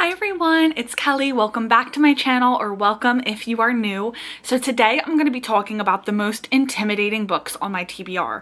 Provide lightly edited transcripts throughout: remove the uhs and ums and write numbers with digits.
Hi everyone, it's Kelly. Welcome back to my channel, or welcome if you are new. So today I'm going to be talking about the most intimidating books on my TBR.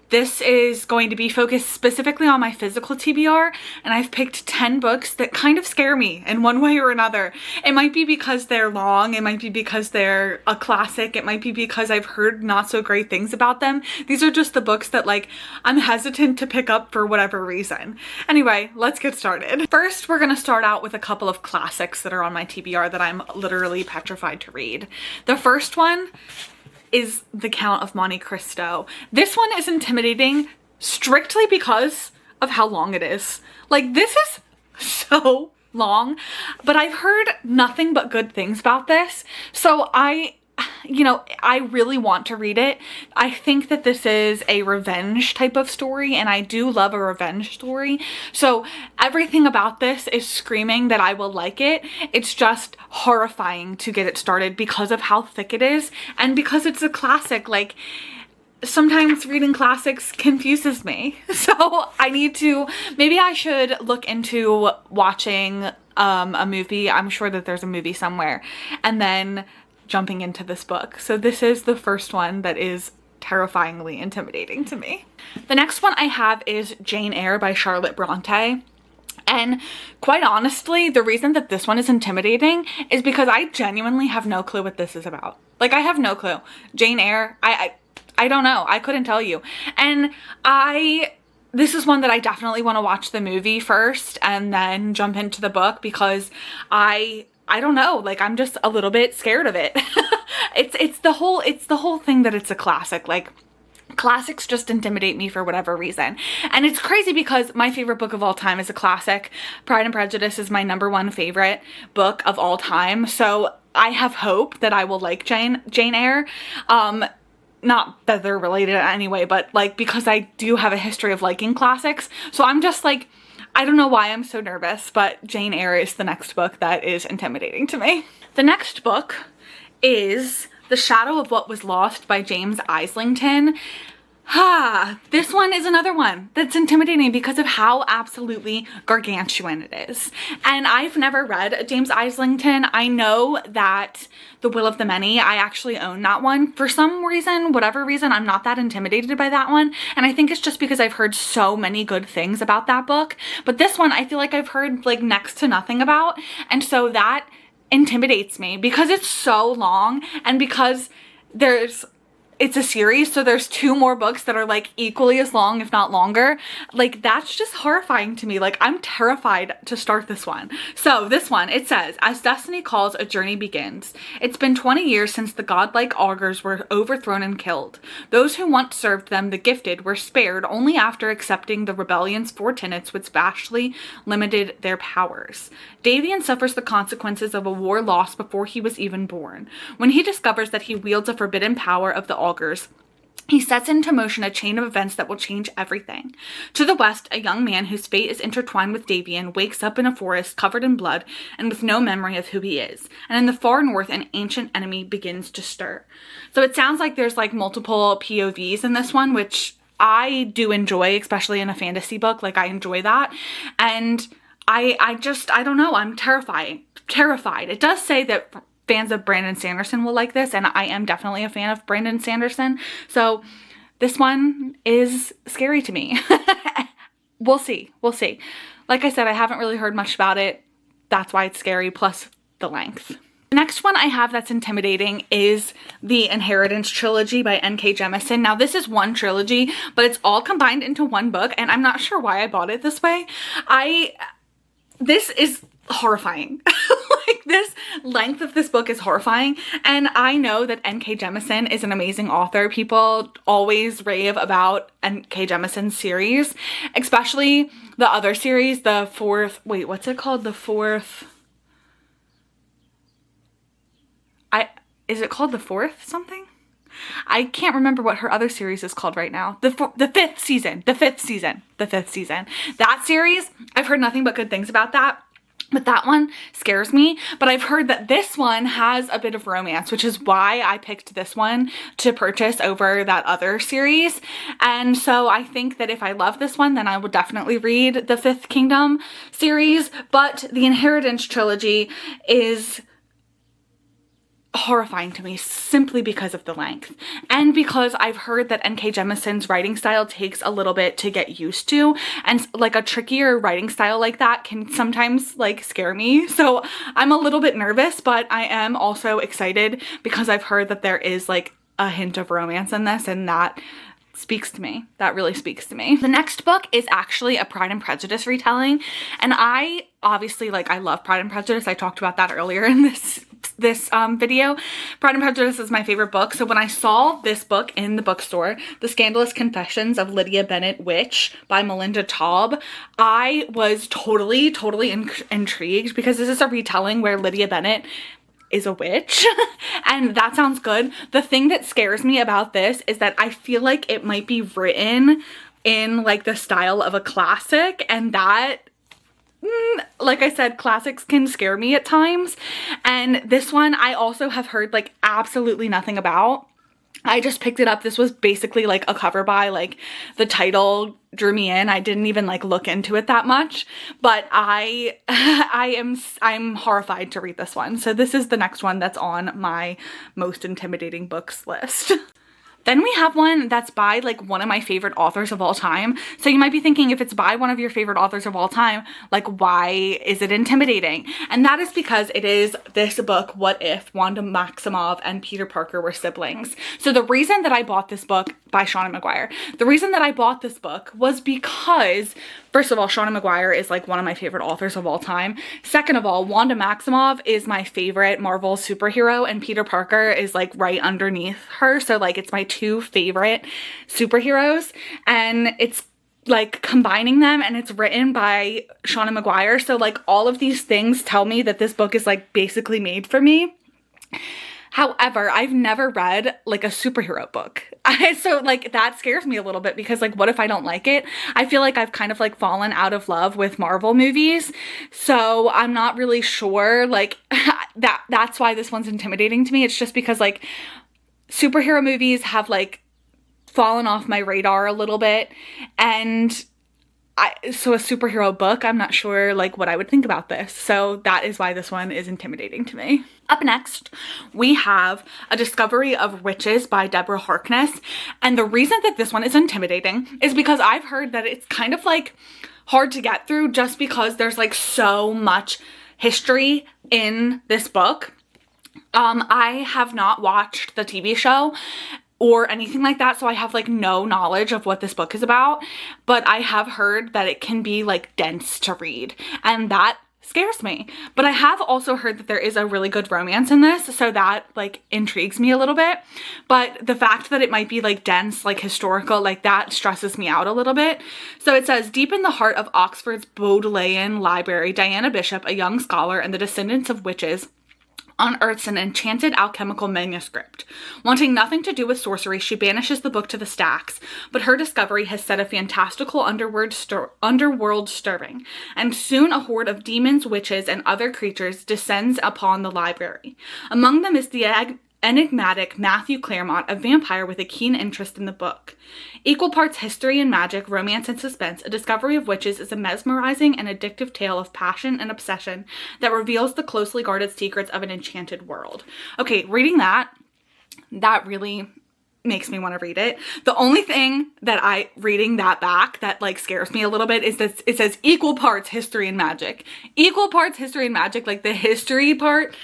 This is going to be focused specifically on my physical TBR, and I've picked 10 books that kind of scare me in one way or another. It might be because they're long, it might be because they're a classic, it might be because I've heard not so great things about them. These are just the books that I'm hesitant to pick up for whatever reason. Anyway, let's get started. First, we're gonna start out with a couple of classics that are on my TBR that I'm literally petrified to read. The first one is The Count of Monte Cristo. This one is intimidating strictly because of how long it is. This is so long, but I've heard nothing but good things about this. So I really want to read it. I think that this is a revenge type of story, and I do love a revenge story. So everything about this is screaming that I will like it. It's just horrifying to get it started because of how thick it is and because it's a classic. Sometimes reading classics confuses me. So maybe I should look into watching a movie. I'm sure that there's a movie somewhere, and then jumping into this book. So this is the first one that is terrifyingly intimidating to me. The next one I have is Jane Eyre by Charlotte Bronte. And quite honestly, the reason that this one is intimidating is because I genuinely have no clue what this is about. I have no clue. Jane Eyre, I don't know. I couldn't tell you. And this is one that I definitely want to watch the movie first and then jump into the book, because I don't know, I'm just a little bit scared of it. It's the whole thing that it's a classic. Classics just intimidate me for whatever reason. And it's crazy because my favorite book of all time is a classic. Pride and Prejudice is my #1 favorite book of all time. So I have hope that I will like Jane Eyre. Not that they're related anyway, but because I do have a history of liking classics. So I'm just I don't know why I'm so nervous, but Jane Eyre is the next book that is intimidating to me. The next book is The Shadow of What Was Lost by James Islington. This one is another one that's intimidating because of how absolutely gargantuan it is. And I've never read James Islington. I know that The Will of the Many, I actually own that one. For some reason, whatever reason, I'm not that intimidated by that one. And I think it's just because I've heard so many good things about that book. But this one, I feel like I've heard next to nothing about. And so that intimidates me because it's so long, and because it's a series, so there's 2 more books that are equally as long, if not longer. That's just horrifying to me. I'm terrified to start this one. So this one, it says, as destiny calls, a journey begins. It's been 20 years since the godlike augurs were overthrown and killed. Those who once served them, the gifted, were spared only after accepting the rebellion's 4 tenets which vastly limited their powers. Davian suffers the consequences of a war lost before he was even born. When he discovers that he wields a forbidden power of the augurs, he sets into motion a chain of events that will change everything. To the west, a young man whose fate is intertwined with Davian wakes up in a forest covered in blood and with no memory of who he is. And in the far north, an ancient enemy begins to stir. So it sounds like there's multiple POVs in this one, which I do enjoy, especially in a fantasy book. I enjoy that. And I don't know. I'm terrified. It does say that fans of Brandon Sanderson will like this, and I am definitely a fan of Brandon Sanderson. So this one is scary to me. We'll see. Like I said, I haven't really heard much about it. That's why it's scary, plus the length. The next one I have that's intimidating is the Inheritance Trilogy by N.K. Jemisin. Now this is one trilogy, but it's all combined into one book, and I'm not sure why I bought it this way. This is horrifying. This length of this book is horrifying, and I know that N.K. Jemisin is an amazing author. People always rave about N.K. Jemisin's series, especially the other series, the fourth, wait, what's it called? The fourth, is it called the fourth something? I can't remember what her other series is called right now. The fifth season. That series, I've heard nothing but good things about that. but that one scares me. But I've heard that this one has a bit of romance, which is why I picked this one to purchase over that other series. And so I think that if I love this one, then I will definitely read the Fifth Kingdom series. But the Inheritance trilogy is horrifying to me simply because of the length, and because I've heard that N.K. Jemisin's writing style takes a little bit to get used to, and like a trickier writing style like that can sometimes like scare me. So I'm a little bit nervous, but I am also excited because I've heard that there is like a hint of romance in this, and that speaks to me. That really speaks to me. The next book is actually a Pride and Prejudice retelling, and I obviously, like, I love Pride and Prejudice. I talked about that earlier in this video. Pride and Prejudice is my favorite book. So when I saw this book in the bookstore, The Scandalous Confessions of Lydia Bennet Witch by Melinda Taub, I was totally intrigued, because this is a retelling where Lydia Bennet is a witch and that sounds good. The thing that scares me about this is that I feel like it might be written in like the style of a classic, and that like I said, classics can scare me at times. And this one I also have heard like absolutely nothing about. I just picked it up. This was basically like a cover buy. Like the title drew me in. I didn't even like look into it that much, but I'm horrified to read this one. So this is the next one that's on my most intimidating books list. Then we have one that's by like one of my favorite authors of all time. So you might be thinking, if it's by one of your favorite authors of all time, like why is it intimidating? And that is because it is this book, What If Wanda Maximoff and Peter Parker Were Siblings. So the reason that I bought this book by Seanan Mcguire, the reason that I bought this book was because, first of all, Seanan Mcguire is like one of my favorite authors of all time. Second of all, Wanda Maximoff is my favorite Marvel superhero, and Peter Parker is like right underneath her. So like it's my two favorite superheroes, and it's like combining them, and it's written by Seanan Mcguire. So like all of these things tell me that this book is like basically made for me. However, I've never read like a superhero book. So like that scares me a little bit, because like what if I don't like it? I feel like I've kind of like fallen out of love with Marvel movies. So I'm not really sure, like that's why this one's intimidating to me. It's just because like superhero movies have like fallen off my radar a little bit, and so a superhero book, I'm not sure like what I would think about this. So that is why this one is intimidating to me. Up next, we have A Discovery of Witches by Deborah Harkness. And the reason that this one is intimidating is because I've heard that it's kind of like hard to get through, just because there's like so much history in this book. I have not watched the TV show or anything like that, so I have like no knowledge of what this book is about, but I have heard that it can be like dense to read, and that scares me. But I have also heard that there is a really good romance in this, so that like intrigues me a little bit. But the fact that it might be like dense, like historical, like that stresses me out a little bit. So it says, deep in the heart of Oxford's Bodleian Library, Diana Bishop, a young scholar and the descendants of witches, unearths an enchanted alchemical manuscript. Wanting nothing to do with sorcery, she banishes the book to the stacks, but her discovery has set a fantastical underworld stirring, and soon a horde of demons, witches, and other creatures descends upon the library. Among them is the enigmatic Matthew Claremont, a vampire with a keen interest in the book. Equal parts history and magic, romance and suspense, A Discovery of Witches is a mesmerizing and addictive tale of passion and obsession that reveals the closely guarded secrets of an enchanted world. Okay, reading that really makes me want to read it. The only thing that reading that back that like scares me a little bit is that it says equal parts history and magic. Equal parts history and magic, like the history part,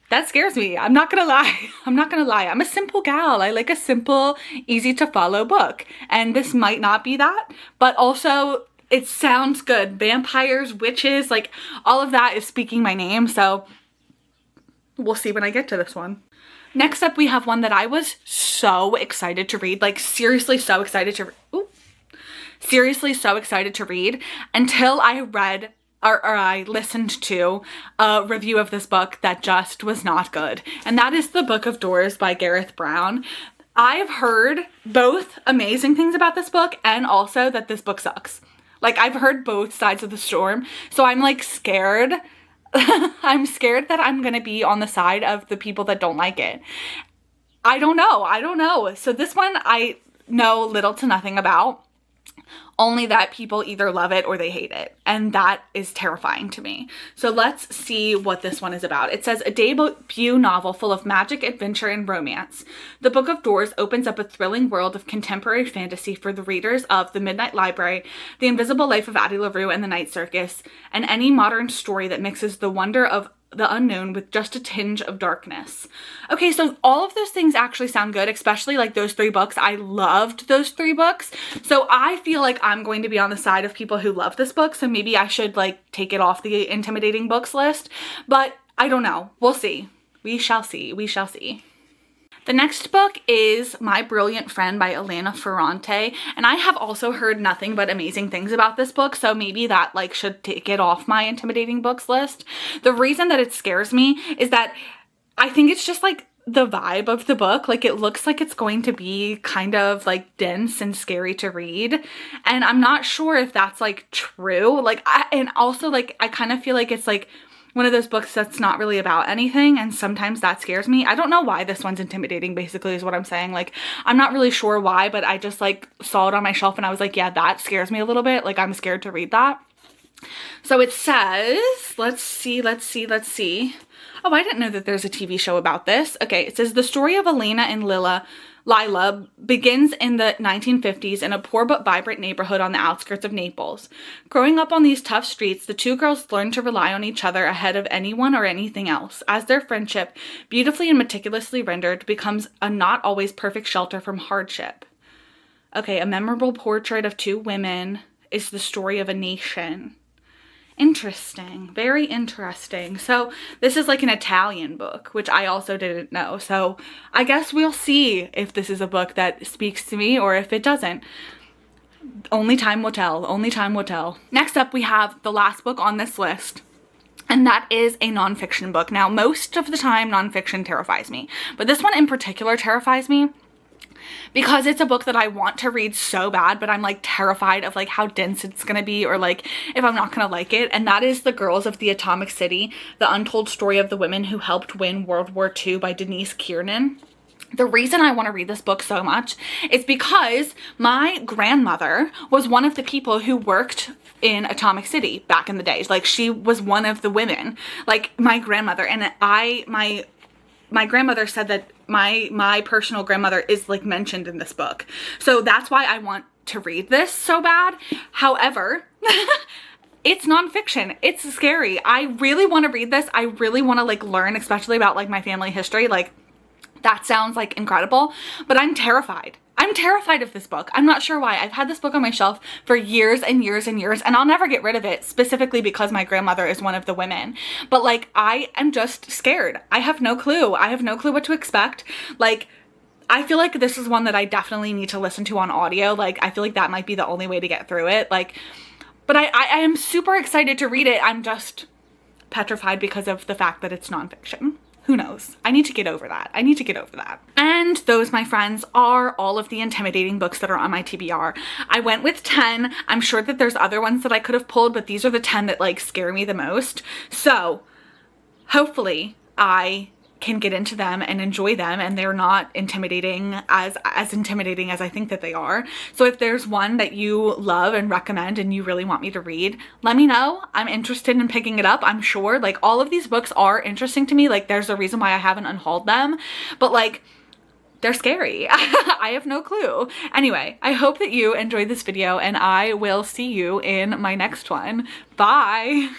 that scares me. I'm not gonna lie. I'm a simple gal. I like a simple, easy to follow book. And this might not be that, but also it sounds good. Vampires, witches, like all of that is speaking my name. So we'll see when I get to this one. Next up, we have one that I was so excited to read, like seriously so excited to read until I read or I listened to a review of this book that just was not good. And that is The Book of Doors by Gareth Brown. I've heard both amazing things about this book and also that this book sucks. Like, I've heard both sides of the storm, so I'm like scared. I'm scared that I'm gonna be on the side of the people that don't like it. I don't know. So this one I know little to nothing about. Only that people either love it or they hate it. And that is terrifying to me. So let's see what this one is about. It says, a debut novel full of magic, adventure, and romance. The Book of Doors opens up a thrilling world of contemporary fantasy for the readers of The Midnight Library, The Invisible Life of Addie LaRue and the Night Circus, and any modern story that mixes the wonder of the unknown with just a tinge of darkness. Okay, so all of those things actually sound good, especially like those 3 books. I loved those 3 books. So I feel like I'm going to be on the side of people who love this book. So maybe I should like take it off the intimidating books list, but I don't know. We'll see. We shall see. We shall see. The next book is My Brilliant Friend by Elena Ferrante, and I have also heard nothing but amazing things about this book, so maybe that like should take it off my intimidating books list. The reason that it scares me is that I think it's just like the vibe of the book. Like, it looks like it's going to be kind of like dense and scary to read, and I'm not sure if that's like true. Like, and also like I kind of feel like it's like one of those books that's not really about anything, and sometimes that scares me. I don't know why this one's intimidating, basically, is what I'm saying. Like, I'm not really sure why, but I just like saw it on my shelf and I was like, yeah, that scares me a little bit. Like, I'm scared to read that. So it says, let's see. Oh, I didn't know that there's a TV show about this. Okay, it says the story of Elena and Lila begins in the 1950s in a poor but vibrant neighborhood on the outskirts of Naples. Growing up on these tough streets, the 2 girls learn to rely on each other ahead of anyone or anything else, as their friendship, beautifully and meticulously rendered, becomes a not always perfect shelter from hardship. Okay, a memorable portrait of 2 women is the story of a nation. Interesting. Very interesting. So this is like an Italian book, which I also didn't know. So I guess we'll see if this is a book that speaks to me or if it doesn't. Only time will tell. Only time will tell. Next up, we have the last book on this list, and that is a nonfiction book. Now, most of the time, nonfiction terrifies me, but this one in particular terrifies me because it's a book that I want to read so bad, but I'm like terrified of like how dense it's gonna be, or like if I'm not gonna like it. And that is The Girls of the Atomic City, The Untold Story of the Women Who Helped Win World War II by Denice Kiernan. The reason I want to read this book so much is because my grandmother was one of the people who worked in Atomic City back in the days. Like, she was one of the women, like my grandmother. And my grandmother said that my personal grandmother is like mentioned in this book. So that's why I want to read this so bad. However, it's nonfiction. It's scary. I really want to read this. I really want to like learn, especially about like my family history. Like, that sounds like incredible, but I'm terrified. I'm terrified of this book. I'm not sure why. I've had this book on my shelf for years and years and years, and I'll never get rid of it, specifically because my grandmother is one of the women. But like, I am just scared. I have no clue. I have no clue what to expect. Like, I feel like this is one that I definitely need to listen to on audio. Like, I feel like that might be the only way to get through it. Like, but I am super excited to read it. I'm just petrified because of the fact that it's nonfiction. Who knows? I need to get over that. I need to get over that. And those, my friends, are all of the intimidating books that are on my TBR. I went with 10. I'm sure that there's other ones that I could have pulled, but these are the 10 that like scare me the most. So hopefully I can get into them and enjoy them, and they're not intimidating as intimidating as I think that they are. So if there's one that you love and recommend and you really want me to read, let me know. I'm interested in picking it up. I'm sure like all of these books are interesting to me. Like, there's a reason why I haven't unhauled them, but like, they're scary. I have no clue. Anyway, I hope that you enjoyed this video, and I will see you in my next one. Bye.